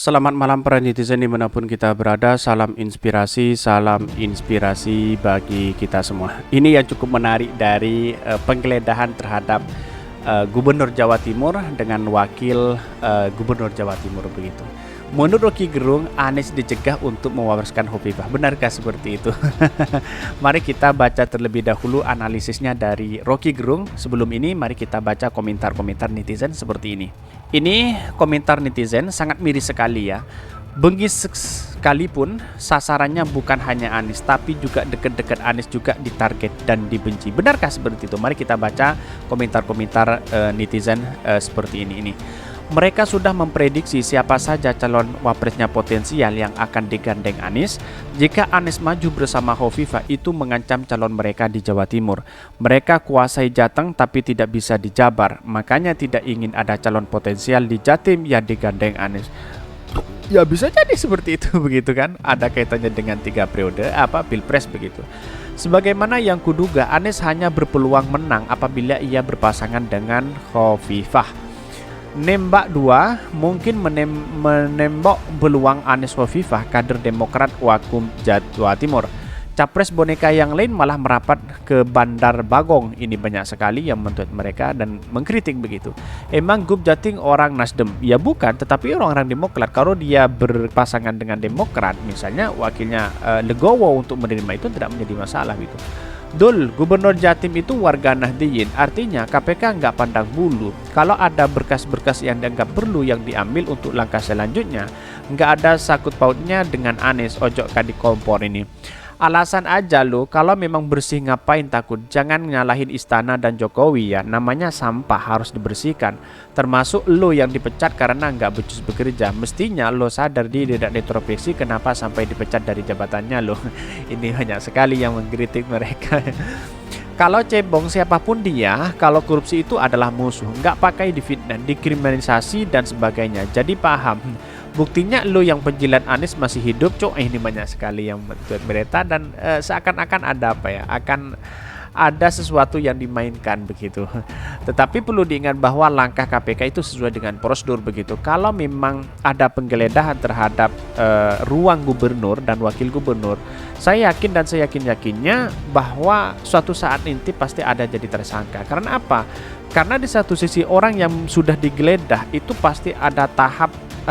Selamat malam para netizen dimanapun kita berada. Salam inspirasi bagi kita semua. Ini yang cukup menarik dari penggeledahan terhadap Gubernur Jawa Timur dengan wakil Gubernur Jawa Timur begitu. Menurut Rocky Gerung, Anies dicegah untuk mewariskan Hovifah. Benarkah seperti itu? Mari kita baca terlebih dahulu analisisnya dari Rocky Gerung. Sebelum ini, mari kita baca komentar-komentar netizen seperti ini. Ini komentar netizen sangat miris sekali ya. Bengis sekalipun sasarannya bukan hanya Anies, tapi juga dekat-dekat Anies juga ditarget dan dibenci. Benarkah seperti itu? Mari kita baca komentar-komentar netizen seperti ini. Mereka sudah memprediksi siapa saja calon wapresnya potensial yang akan digandeng Anies. Jika Anies maju bersama Hovifah, itu mengancam calon mereka di Jawa Timur. Mereka kuasai Jateng tapi tidak bisa di Jabar. Makanya tidak ingin ada calon potensial di Jatim yang digandeng Anies. Ya bisa jadi seperti itu begitu kan. Ada kaitannya dengan 3 periode Pilpres begitu. Sebagaimana yang kuduga, Anies hanya berpeluang menang apabila ia berpasangan dengan Hovifah. Nembak 2 mungkin menembak peluang Anies Hovifah kader Demokrat Wakum Jawa Timur. Capres boneka yang lain malah merapat ke Bandar Bagong. Ini banyak sekali yang menuntut mereka dan mengkritik begitu. Emang Gub Jating orang Nasdem? Ya bukan, tetapi orang-orang Demokrat. Kalau dia berpasangan dengan Demokrat, misalnya wakilnya Legowo untuk menerima itu tidak menjadi masalah gitu. Dul, Gubernur Jatim itu warga Nahdiyin, artinya KPK nggak pandang bulu. Kalau ada berkas-berkas yang dianggap perlu yang diambil untuk langkah selanjutnya, nggak ada sakut pautnya dengan Anies, ojo kadi kompor ini. Alasan aja lo, kalau memang bersih ngapain takut? Jangan nyalahin istana dan Jokowi ya, namanya sampah harus dibersihkan. Termasuk lo yang dipecat karena nggak becus bekerja. Mestinya lo sadar diri dan introspeksi kenapa sampai dipecat dari jabatannya lo. Ini banyak sekali yang mengkritik mereka. Kalau cebong siapapun dia, kalau korupsi itu adalah musuh, nggak pakai difitnah, dikriminalisasi dan sebagainya. Jadi paham. Buktinya lo yang penjilat Anies masih hidup, ini banyak sekali yang berita dan seakan-akan ada akan ada sesuatu yang dimainkan begitu. Tetapi perlu diingat bahwa langkah KPK itu sesuai dengan prosedur begitu. Kalau memang ada penggeledahan terhadap ruang gubernur dan wakil gubernur, saya yakin dan saya yakinnya bahwa suatu saat nanti pasti ada jadi tersangka. Karena apa? Karena di satu sisi orang yang sudah digeledah itu pasti ada tahap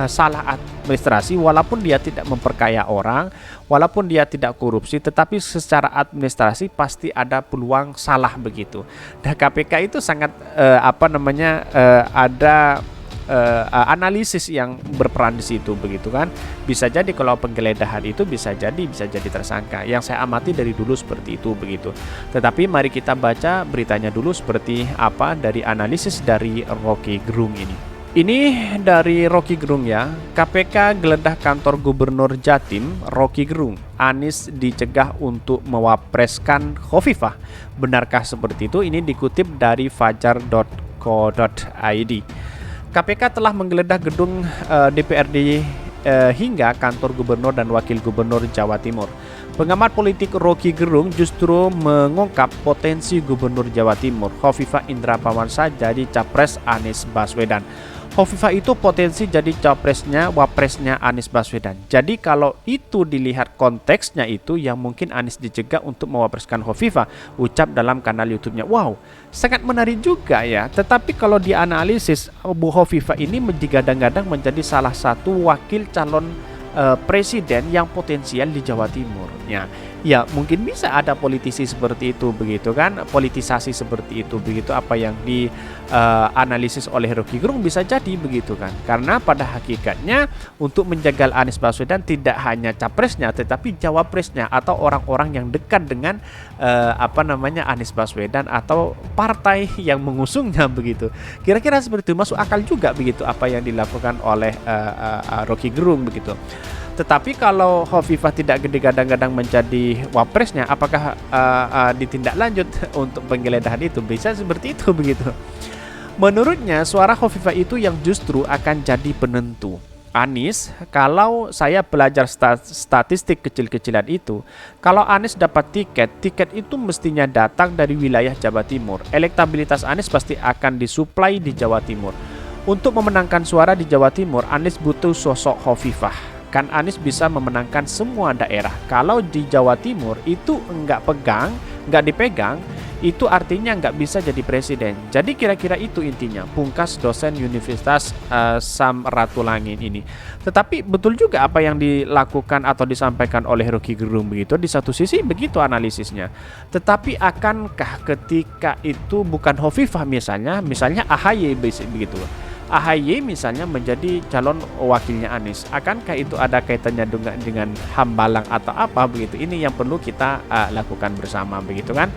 salah administrasi, walaupun dia tidak memperkaya orang, walaupun dia tidak korupsi, tetapi secara administrasi pasti ada peluang salah begitu. Dan KPK itu sangat ada analisis yang berperan di situ begitu kan. Bisa jadi kalau penggeledahan itu bisa jadi tersangka. Yang saya amati dari dulu seperti itu begitu. Tetapi mari kita baca beritanya dulu seperti apa dari analisis dari Rocky Gerung ini. Ini dari Rocky Gerung ya. KPK geledah kantor Gubernur Jatim, Rocky Gerung. Anies dicegah untuk mewapreskan Hovifah. Benarkah seperti itu? Ini dikutip dari fajar.co.id. KPK telah menggeledah gedung DPRD hingga kantor Gubernur dan Wakil Gubernur Jawa Timur. Pengamat politik Rocky Gerung justru mengungkap potensi Gubernur Jawa Timur Hovifah Indra Parawansa jadi capres Anies Baswedan. Hovifah itu potensi jadi capresnya, wapresnya Anies Baswedan. Jadi kalau itu dilihat konteksnya itu yang mungkin Anies dicegah untuk mewapreskan Hovifah, ucap dalam kanal YouTube-nya. Wow, sangat menarik juga ya. Tetapi kalau dianalisis, Bu Hovifah ini digadang-gadang menjadi salah satu wakil calon presiden yang potensial di Jawa Timur. Ya mungkin bisa ada politisi seperti itu begitu kan, politisasi seperti itu begitu apa yang dianalisis oleh Rocky Gerung bisa jadi begitu kan. Karena pada hakikatnya untuk menjagal Anies Baswedan tidak hanya capresnya tetapi jawapresnya atau orang-orang yang dekat dengan Anies Baswedan atau partai yang mengusungnya begitu. Kira-kira seperti itu, masuk akal juga begitu apa yang dilakukan oleh Rocky Gerung begitu. Tetapi kalau Hovifah tidak digadang-gadang menjadi wapresnya, apakah ditindaklanjut untuk penggeledahan itu? Bisa seperti itu begitu. Menurutnya suara Hovifah itu yang justru akan jadi penentu. Anies, kalau saya belajar statistik kecil-kecilan itu, kalau Anies dapat tiket itu mestinya datang dari wilayah Jawa Timur. Elektabilitas Anies pasti akan disuplai di Jawa Timur. Untuk memenangkan suara di Jawa Timur, Anies butuh sosok Hovifah. Kan Anies bisa memenangkan semua daerah. Kalau di Jawa Timur itu nggak dipegang, itu artinya nggak bisa jadi presiden. Jadi kira-kira itu intinya, pungkas dosen Universitas Samratulangi ini. Tetapi betul juga apa yang dilakukan atau disampaikan oleh Rocky Gerung begitu. Di satu sisi begitu analisisnya. Tetapi akankah ketika itu bukan Hovifah misalnya AHY begitu. AHY misalnya menjadi calon wakilnya Anies, akankah itu ada kaitannya dengan Hambalang atau apa begitu? Ini yang perlu kita lakukan bersama begitu kan?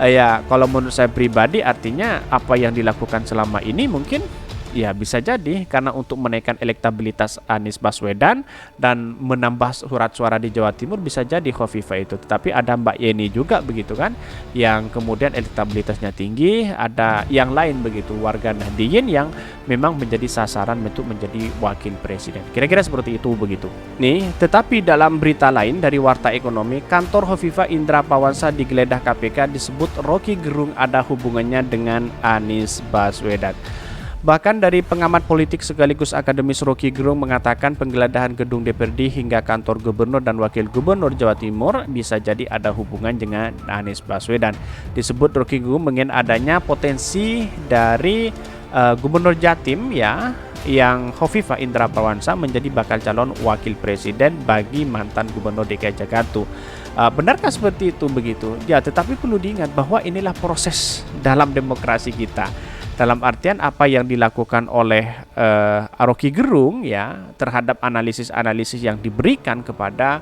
Ya kalau menurut saya pribadi artinya apa yang dilakukan selama ini mungkin ya bisa jadi karena untuk menaikkan elektabilitas Anies Baswedan dan menambah surat suara di Jawa Timur bisa jadi Hovifah itu. Tetapi ada Mbak Yeni juga begitu kan, yang kemudian elektabilitasnya tinggi. Ada yang lain begitu, warga Nahdliyin yang memang menjadi sasaran untuk menjadi wakil presiden. Kira-kira seperti itu begitu. Nih, tetapi dalam berita lain dari Warta Ekonomi, kantor Hovifah Indra Pawansa digeledah KPK disebut Rocky Gerung ada hubungannya dengan Anies Baswedan. Bahkan dari pengamat politik sekaligus akademis Rocky Gerung mengatakan penggeledahan gedung DPRD hingga kantor gubernur dan wakil gubernur Jawa Timur bisa jadi ada hubungan dengan Anies Baswedan. Disebut Rocky Gerung mengenai adanya potensi dari gubernur Jatim ya, yang Hovifah Indra Pawansa menjadi bakal calon wakil presiden bagi mantan gubernur DKI Jakarta. Benarkah seperti itu begitu? Ya, tetapi perlu diingat bahwa inilah proses dalam demokrasi kita. Dalam artian apa yang dilakukan oleh Rocky Gerung ya terhadap analisis-analisis yang diberikan kepada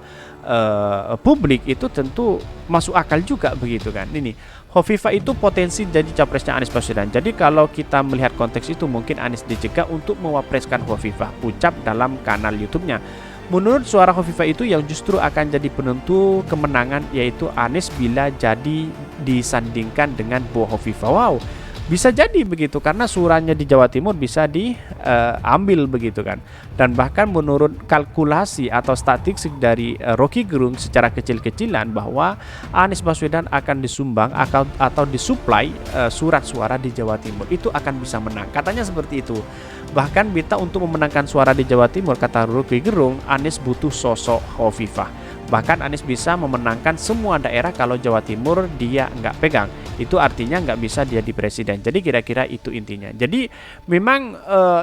publik itu tentu masuk akal juga begitu kan. Ini Hovifah itu potensi jadi capresnya Anies Baswedan. Jadi kalau kita melihat konteks itu mungkin Anies dicegah untuk mewapreskan Hovifah, ucap dalam kanal YouTube-nya. Menurut suara Hovifah itu yang justru akan jadi penentu kemenangan yaitu Anies bila jadi disandingkan dengan Bu Hovifah. Wow. Bisa jadi begitu karena suaranya di Jawa Timur bisa diambil begitu kan. Dan bahkan menurut kalkulasi atau statistik dari Rocky Gerung secara kecil-kecilan bahwa Anies Baswedan akan disumbang atau disuplai surat suara di Jawa Timur itu akan bisa menang. Katanya seperti itu. Bahkan Bita untuk memenangkan suara di Jawa Timur kata Rocky Gerung, Anies butuh sosok Hovifah. Bahkan Anies bisa memenangkan semua daerah kalau Jawa Timur dia nggak pegang. Itu artinya nggak bisa jadi presiden. Jadi kira-kira itu intinya. Jadi memang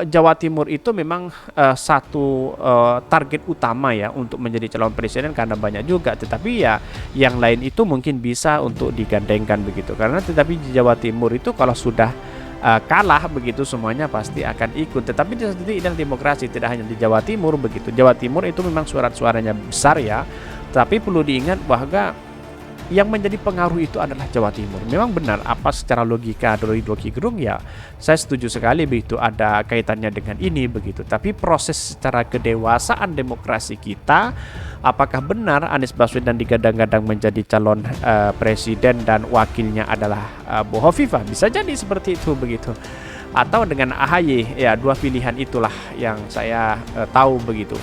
Jawa Timur itu memang satu target utama ya untuk menjadi calon presiden karena banyak juga. Tetapi ya yang lain itu mungkin bisa untuk digandengkan begitu. Karena tetapi di Jawa Timur itu kalau sudah kalah begitu semuanya pasti akan ikut. Tetapi di satu titik dalam demokrasi tidak hanya di Jawa Timur begitu. Jawa Timur itu memang suaranya besar ya. Tapi perlu diingat bahwa yang menjadi pengaruh itu adalah Jawa Timur. Memang benar apa secara logika dari Rocky Gerung ya saya setuju sekali begitu ada kaitannya dengan ini begitu. Tapi proses secara kedewasaan demokrasi kita, apakah benar Anies Baswedan digadang-gadang menjadi calon presiden dan wakilnya adalah Bu Hovifah? Bisa jadi seperti itu begitu. Atau dengan AHY ya, dua pilihan itulah yang saya tahu begitu.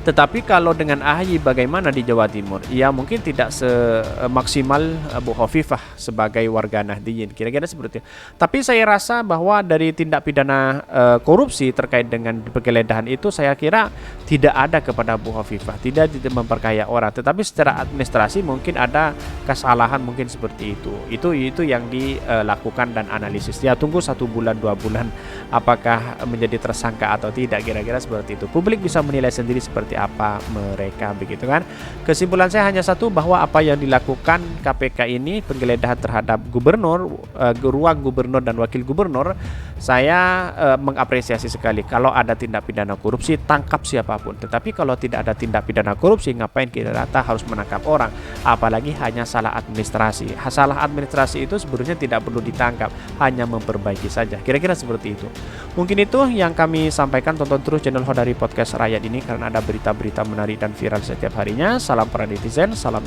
Tetapi kalau dengan AHY bagaimana di Jawa Timur? Ya mungkin tidak semaksimal Bu Hovifah sebagai warga Nahdliyin. Kira-kira seperti itu. Tapi saya rasa bahwa dari tindak pidana korupsi terkait dengan penggeledahan itu saya kira tidak ada kepada Bu Hovifah. Tidak memperkaya orang. Tetapi secara administrasi mungkin ada kesalahan mungkin seperti itu. Itu yang dilakukan dan analisis. Ya tunggu 1 bulan 2 bulan apakah menjadi tersangka atau tidak. Kira-kira seperti itu. Publik bisa menilai sendiri seperti apa mereka begitu kan. Kesimpulan saya hanya satu bahwa apa yang dilakukan KPK ini penggeledahan terhadap gubernur, ruang gubernur dan wakil gubernur, saya mengapresiasi sekali. Kalau ada tindak pidana korupsi tangkap siapapun. Tetapi kalau tidak ada tindak pidana korupsi ngapain kita harus menangkap orang? Apalagi hanya salah administrasi. Salah administrasi itu sebenarnya tidak perlu ditangkap, hanya memperbaiki saja. Kira-kira seperti itu. Mungkin itu yang kami sampaikan. Tonton terus channel Hodari Podcast Rakyat ini karena ada berita-berita menarik dan viral setiap harinya. Salam para netizen, salam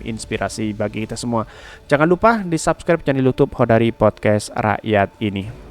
inspirasi bagi kita semua. Jangan lupa di subscribe channel YouTube Hodari Podcast Rakyat ini.